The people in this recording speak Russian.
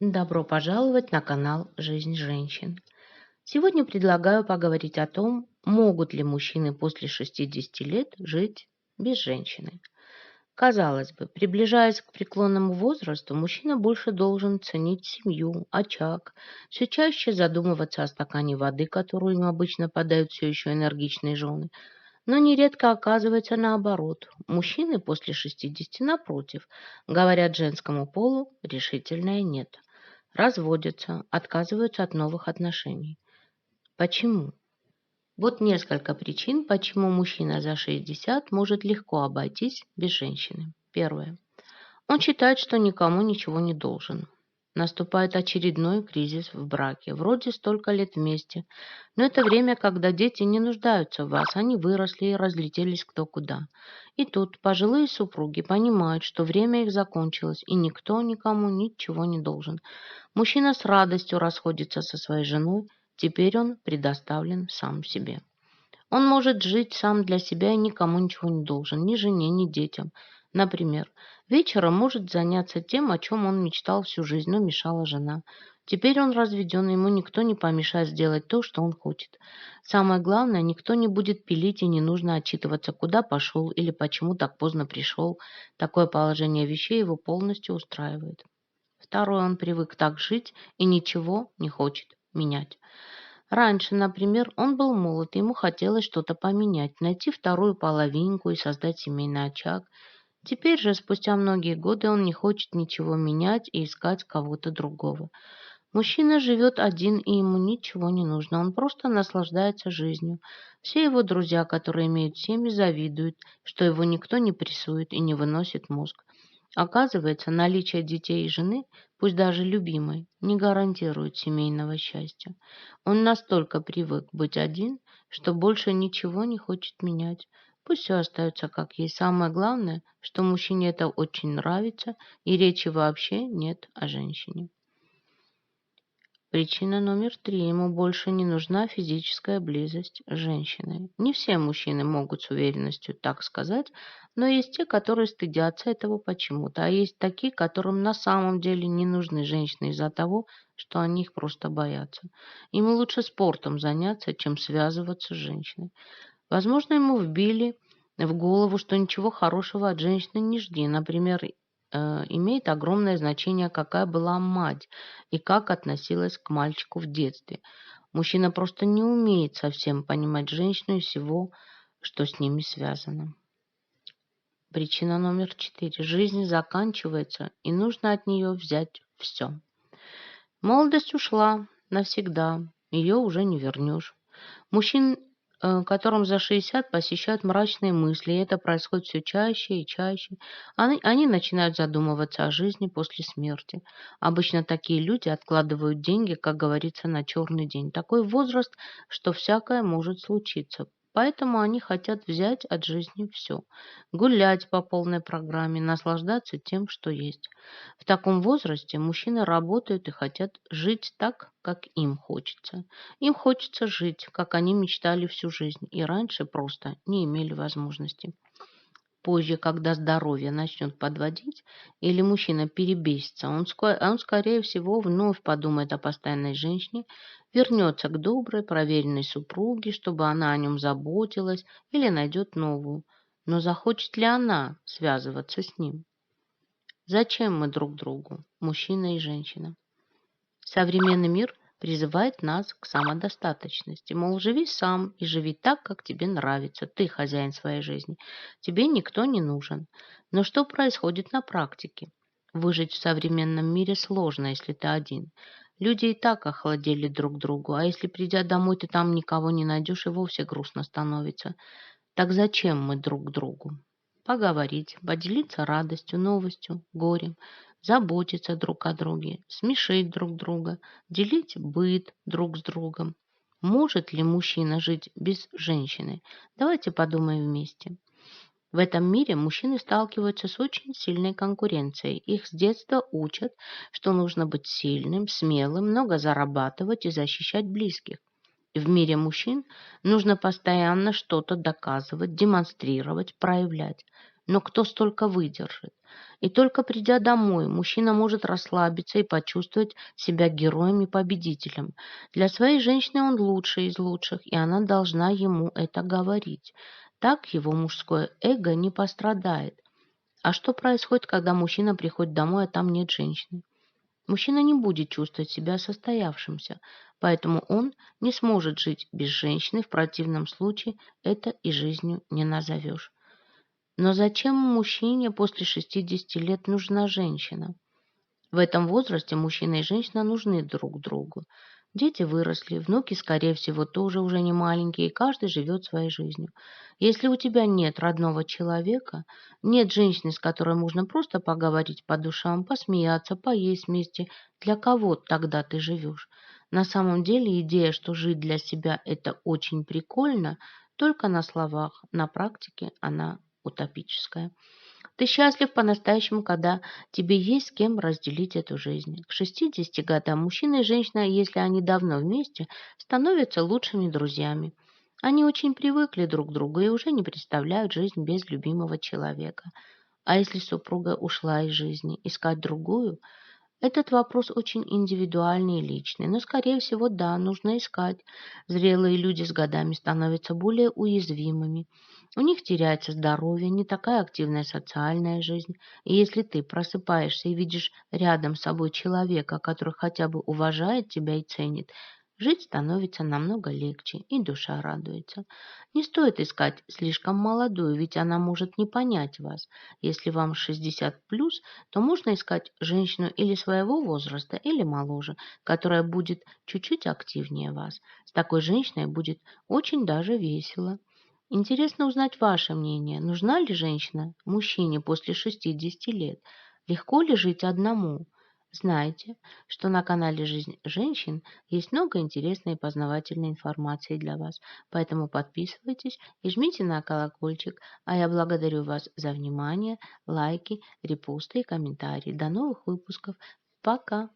Добро пожаловать на канал «Жизнь женщин». Сегодня предлагаю поговорить о том, могут ли мужчины после 60 лет жить без женщины. Казалось бы, приближаясь к преклонному возрасту, мужчина больше должен ценить семью, очаг, все чаще задумываться о стакане воды, которую ему обычно подают все еще энергичные жены. Но нередко оказывается наоборот. Мужчины после 60, напротив, говорят женскому полу решительное «нет». Разводятся, отказываются от новых отношений. Почему? Вот несколько причин, почему мужчина за 60 может легко обойтись без женщины. Первое. Он считает, что никому ничего не должен. Наступает очередной кризис в браке. Вроде столько лет вместе, но это время, когда дети не нуждаются в вас, они выросли и разлетелись кто куда. И тут пожилые супруги понимают, что время их закончилось, и никто никому ничего не должен. Мужчина с радостью расходится со своей женой, теперь он предоставлен сам себе. Он может жить сам для себя и никому ничего не должен, ни жене, ни детям. Например, вечером может заняться тем, о чем он мечтал всю жизнь, но мешала жена. Теперь он разведен, ему никто не помешает сделать то, что он хочет. Самое главное, никто не будет пилить и не нужно отчитываться, куда пошел или почему так поздно пришел. Такое положение вещей его полностью устраивает. Второе, он привык так жить и ничего не хочет менять. Раньше, например, он был молод, ему хотелось что-то поменять, найти вторую половинку и создать семейный очаг. Теперь же, спустя многие годы, он не хочет ничего менять и искать кого-то другого. Мужчина живет один, и ему ничего не нужно, он просто наслаждается жизнью. Все его друзья, которые имеют семьи, завидуют, что его никто не прессует и не выносит мозг. Оказывается, наличие детей и жены, пусть даже любимой, не гарантирует семейного счастья. Он настолько привык быть один, что больше ничего не хочет менять. Пусть все остается как есть. Самое главное, что мужчине это очень нравится, и речи вообще нет о женщине. Причина номер 3. Ему больше не нужна физическая близость с женщиной. Не все мужчины могут с уверенностью так сказать, но есть те, которые стыдятся этого почему-то, а есть такие, которым на самом деле не нужны женщины из-за того, что они их просто боятся. Ему лучше спортом заняться, чем связываться с женщиной. Возможно, ему вбили в голову, что ничего хорошего от женщины не жди. Например, имеет огромное значение, какая была мать и как относилась к мальчику в детстве. Мужчина просто не умеет совсем понимать женщину и всего, что с ними связано. Причина номер 4. Жизнь заканчивается, и нужно от нее взять все. Молодость ушла навсегда, ее уже не вернешь. Мужчин, которым за 60, посещают мрачные мысли, и это происходит все чаще и чаще. Они начинают задумываться о жизни после смерти. Обычно такие люди откладывают деньги, как говорится, на черный день. Такой возраст, что всякое может случиться. Поэтому они хотят взять от жизни все. Гулять по полной программе, наслаждаться тем, что есть. В таком возрасте мужчины работают и хотят жить так, как им хочется. Им хочется жить, как они мечтали всю жизнь, и раньше просто не имели возможности. Позже, когда здоровье начнет подводить, или мужчина перебесится, он, скорее всего, вновь подумает о постоянной женщине, вернется к доброй, проверенной супруге, чтобы она о нем заботилась, или найдет новую. Но захочет ли она связываться с ним? Зачем мы друг другу, мужчина и женщина? Современный мир призывает нас к самодостаточности. Мол, живи сам и живи так, как тебе нравится. Ты хозяин своей жизни. Тебе никто не нужен. Но что происходит на практике? Выжить в современном мире сложно, если ты один. Люди и так охладели друг к другу, а если, придя домой, ты там никого не найдешь, и вовсе грустно становится. Так зачем мы друг другу? Поговорить, поделиться радостью, новостью, горем, заботиться друг о друге, смешить друг друга, делить быт друг с другом. Может ли мужчина жить без женщины? Давайте подумаем вместе. В этом мире мужчины сталкиваются с очень сильной конкуренцией. Их с детства учат, что нужно быть сильным, смелым, много зарабатывать и защищать близких. В мире мужчин нужно постоянно что-то доказывать, демонстрировать, проявлять. Но кто столько выдержит? И только придя домой, мужчина может расслабиться и почувствовать себя героем и победителем. Для своей женщины он лучший из лучших, и она должна ему это говорить. Так его мужское эго не пострадает. А что происходит, когда мужчина приходит домой, а там нет женщины? Мужчина не будет чувствовать себя состоявшимся, поэтому он не сможет жить без женщины, в противном случае это и жизнью не назовешь. Но зачем мужчине после 60 лет нужна женщина? В этом возрасте мужчина и женщина нужны друг другу. Дети выросли, внуки, скорее всего, тоже уже не маленькие, и каждый живет своей жизнью. Если у тебя нет родного человека, нет женщины, с которой можно просто поговорить по душам, посмеяться, поесть вместе, для кого тогда ты живешь? На самом деле идея, что жить для себя это очень прикольно, только на словах, на практике она утопическая. Ты счастлив по-настоящему, когда тебе есть с кем разделить эту жизнь. К 60 годам мужчина и женщина, если они давно вместе, становятся лучшими друзьями. Они очень привыкли друг к другу и уже не представляют жизнь без любимого человека. А если супруга ушла из жизни, искать другую, этот вопрос очень индивидуальный и личный, но, скорее всего, да, нужно искать. Зрелые люди с годами становятся более уязвимыми. У них теряется здоровье, не такая активная социальная жизнь. И если ты просыпаешься и видишь рядом с собой человека, который хотя бы уважает тебя и ценит, жить становится намного легче, и душа радуется. Не стоит искать слишком молодую, ведь она может не понять вас. Если вам 60 плюс, то можно искать женщину или своего возраста, или моложе, которая будет чуть-чуть активнее вас. С такой женщиной будет очень даже весело. Интересно узнать ваше мнение. Нужна ли женщина мужчине после 60 лет? Легко ли жить одному? Знайте, что на канале «Жизнь женщин» есть много интересной и познавательной информации для вас, поэтому подписывайтесь и жмите на колокольчик, а я благодарю вас за внимание, лайки, репосты и комментарии. До новых выпусков. Пока!